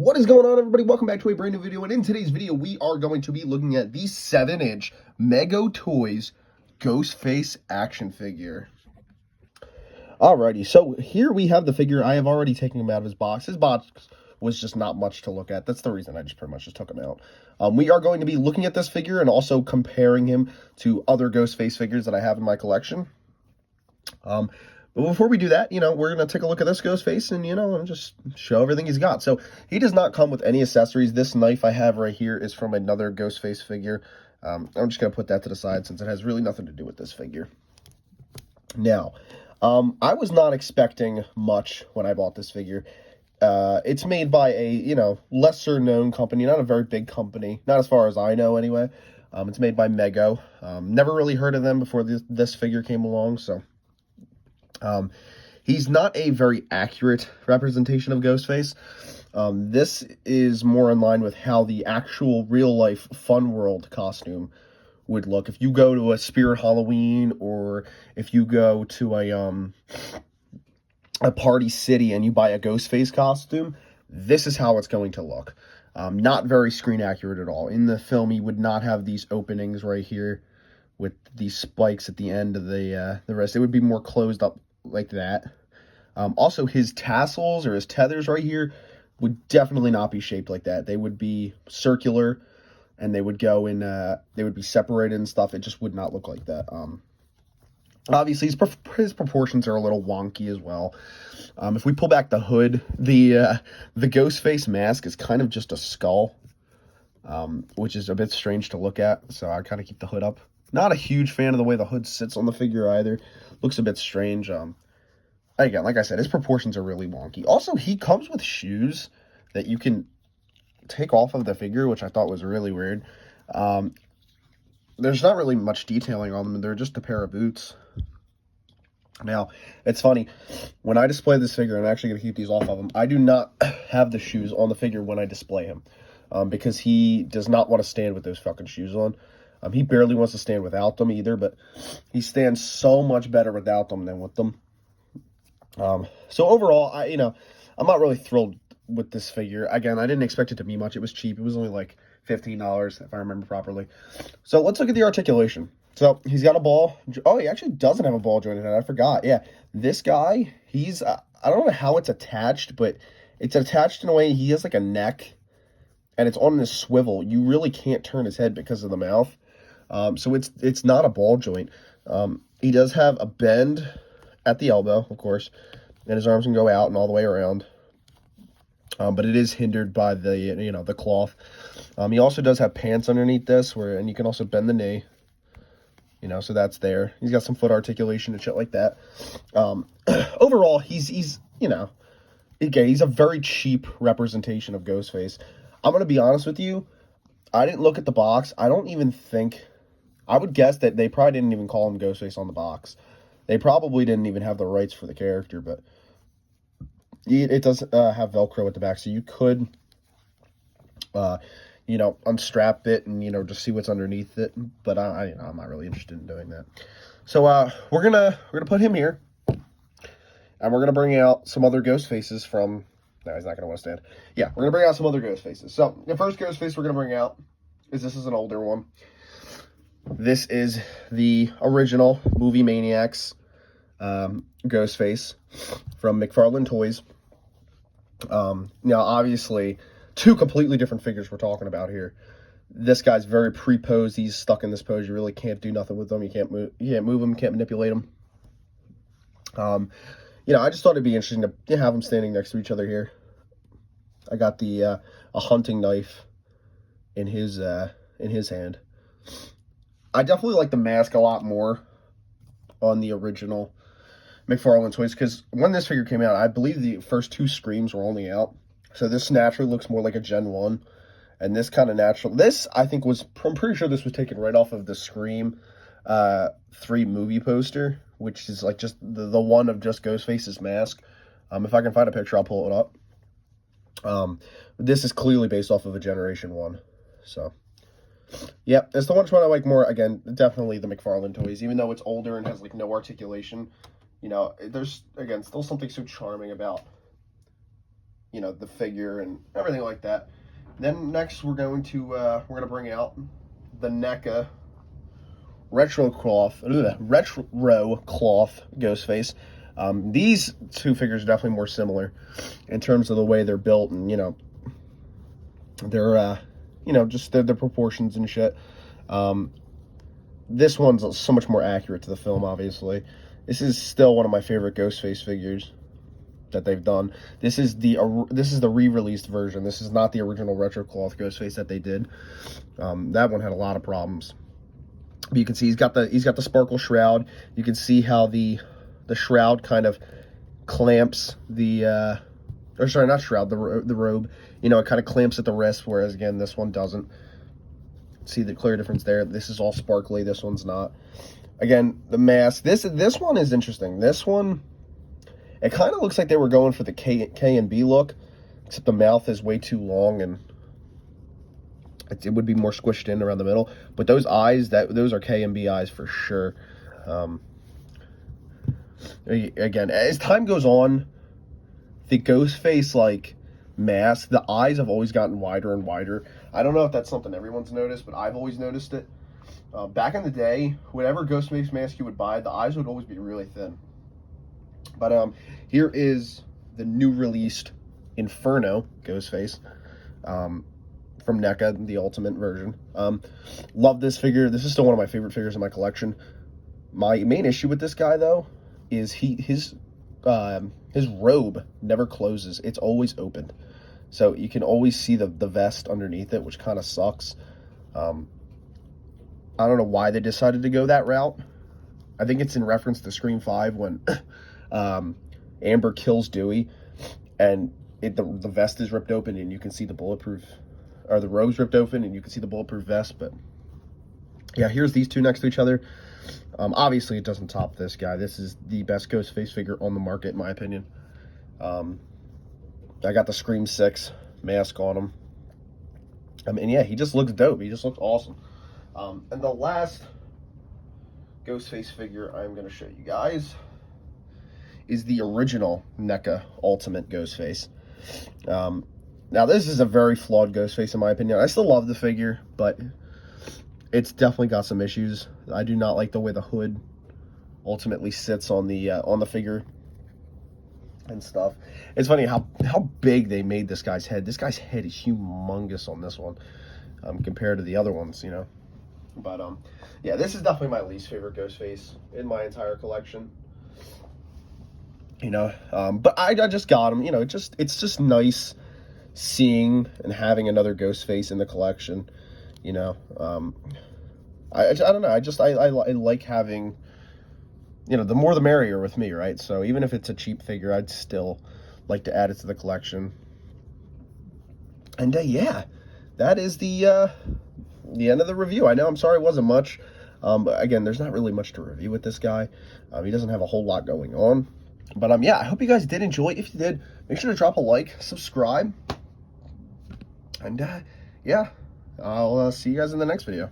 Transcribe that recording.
What is going on, everybody? Welcome back to a brand new video, and in today's video we are going to be looking at the 7-inch Mego Toys GhostFace action figure. Alrighty, so here we have the figure. I have already taken him out of his box. His box was just not much to look at. That's the reason I just pretty much just took him out. We are going to be looking at this figure and also comparing him to other GhostFace figures that I have in my collection. But before we do that, we're going to take a look at this GhostFace and, and just show everything he's got. So he does not come with any accessories. This knife I have right here is from another GhostFace figure. I'm just going to put that to the side since it has really nothing to do with this figure. Now, I was not expecting much when I bought this figure. It's made by a, lesser known company, not a very big company, not as far as I know anyway. It's made by Mego. Never really heard of them before this figure came along, so... he's not a very accurate representation of Ghostface. This is more in line with how the actual real-life Fun World costume would look. If you go to a Spirit Halloween, or if you go to a Party City and you buy a Ghostface costume, this is how it's going to look. Not very screen accurate at all. In the film, he would not have these openings right here with these spikes at the end of the wrist. It would be more closed up like that. Also, his tassels or his tethers right here would definitely not be shaped like that. They would be circular, and they would go in, they would be separated and stuff. It just would not look like that. Obviously, his proportions are a little wonky as well. If we pull back the hood, the Ghostface mask is kind of just a skull, which is a bit strange to look at, so I kind of keep the hood up. Not a huge fan of the way the hood sits on the figure either. Looks a bit strange. Again, like I said, his proportions are really wonky. Also, he comes with shoes that you can take off of the figure, which I thought was really weird. There's not really much detailing on them. They're just a pair of boots. Now, it's funny. When I display this figure, I'm actually going to keep these off of him. I do not have the shoes on the figure when I display him, because he does not want to stand with those fucking shoes on. He barely wants to stand without them either, but he stands so much better without them than with them. So overall, I'm not really thrilled with this figure. Again, I didn't expect it to be much. It was cheap. It was only like $15, if I remember properly. So let's look at the articulation. So he's got a ball. Oh, he actually doesn't have a ball joint in it. I forgot. Yeah, this guy, I don't know how it's attached, but it's attached in a way. He has like a neck, and it's on this swivel. You really can't turn his head because of the mouth. So it's not a ball joint. He does have a bend at the elbow, of course, and his arms can go out and all the way around. But it is hindered by the, the cloth. He also does have pants underneath this, and you can also bend the knee. So that's there. He's got some foot articulation and shit like that. Overall, he's again, he's a very cheap representation of Ghostface. I'm going to be honest with you. I didn't look at the box. I don't even think... I would guess that they probably didn't even call him Ghostface on the box. They probably didn't even have the rights for the character, but it does have Velcro at the back, so you could, unstrap it and, just see what's underneath it, but I'm not really interested in doing that. So, we're gonna put him here, and we're gonna bring out some other Ghostfaces from... No, he's not gonna want to stand. Yeah, we're gonna bring out some other Ghostfaces. So, the first Ghostface we're gonna bring out is an older one. This is the original Movie Maniacs Ghostface from McFarlane Toys. Now, obviously, two completely different figures we're talking about here. This guy's very pre-posed. He's stuck in this pose. You really can't do nothing with him. You can't move him. You can't manipulate him. I just thought it'd be interesting to have them standing next to each other here. I got a hunting knife in his hand. I definitely like the mask a lot more on the original McFarlane Toys, because when this figure came out, I believe the first two Screams were only out. So this naturally looks more like a Gen 1. And this kind of natural... This, I think, I'm pretty sure this was taken right off of the Scream 3 movie poster, which is like just the one of just Ghostface's mask. If I can find a picture, I'll pull it up. This is clearly based off of a Generation 1. So... Yep, it's the one I like more. Again, definitely the McFarlane Toys. Even though it's older and has like no articulation, there's again still something so charming about you know, the figure and everything like that. Then next we're going to bring out the NECA retro cloth Ghostface. These two figures are definitely more similar in terms of the way they're built, and you know, they're just their proportions and shit. This one's so much more accurate to the film, obviously. This is still one of my favorite Ghostface figures that they've done. This is the re-released version. This is not the original retro cloth Ghostface that they did. That one had a lot of problems. But you can see he's got the sparkle shroud. You can see how the shroud kind of clamps the or sorry, not shroud, the robe. You know, it kind of clamps at the wrist, whereas again this one doesn't. See the clear difference there. This is all sparkly. This one's not. Again, the mask. This one is interesting. This one, it kind of looks like they were going for the K and B look, except the mouth is way too long and it would be more squished in around the middle. But those eyes, those are K and B eyes for sure. Again, as time goes on, the Ghostface like mask, the eyes have always gotten wider and wider. I don't know if that's something everyone's noticed, but I've always noticed it. Back in the day, whatever Ghostface mask you would buy, the eyes would always be really thin. But here is the new released Inferno Ghostface from NECA, the ultimate version. Love this figure. This is still one of my favorite figures in my collection. My main issue with this guy, though, is his robe never closes. It's always opened. So you can always see the vest underneath it, which kind of sucks. I don't know why they decided to go that route. I think it's in reference to Scream 5 when Amber kills Dewey and the vest is ripped open and you can see the bulletproof, or the robe's ripped open and you can see the bulletproof vest. But yeah, here's these two next to each other. Obviously, it doesn't top this guy. This is the best Ghostface figure on the market, in my opinion. I got the Scream 6 mask on him. And yeah, he just looks dope. He just looks awesome. And the last Ghostface figure I'm going to show you guys is the original NECA Ultimate Ghostface. Now, this is a very flawed Ghostface, in my opinion. I still love the figure, but it's definitely got some issues. I do not like the way the hood ultimately sits on the figure and stuff. It's funny how big they made this guy's head. This guy's head is humongous on this one compared to the other ones, you know. But yeah, this is definitely my least favorite Ghostface in my entire collection. You know, but I just got him. You know, it's just nice seeing and having another Ghostface in the collection. You know, I don't know. I like having, you know, the more the merrier with me, right? So even if it's a cheap figure, I'd still like to add it to the collection. And yeah, that is the end of the review. I know, I'm sorry it wasn't much. But again, there's not really much to review with this guy. He doesn't have a whole lot going on. But yeah, I hope you guys did enjoy. If you did, make sure to drop a like, subscribe. And yeah, I'll see you guys in the next video.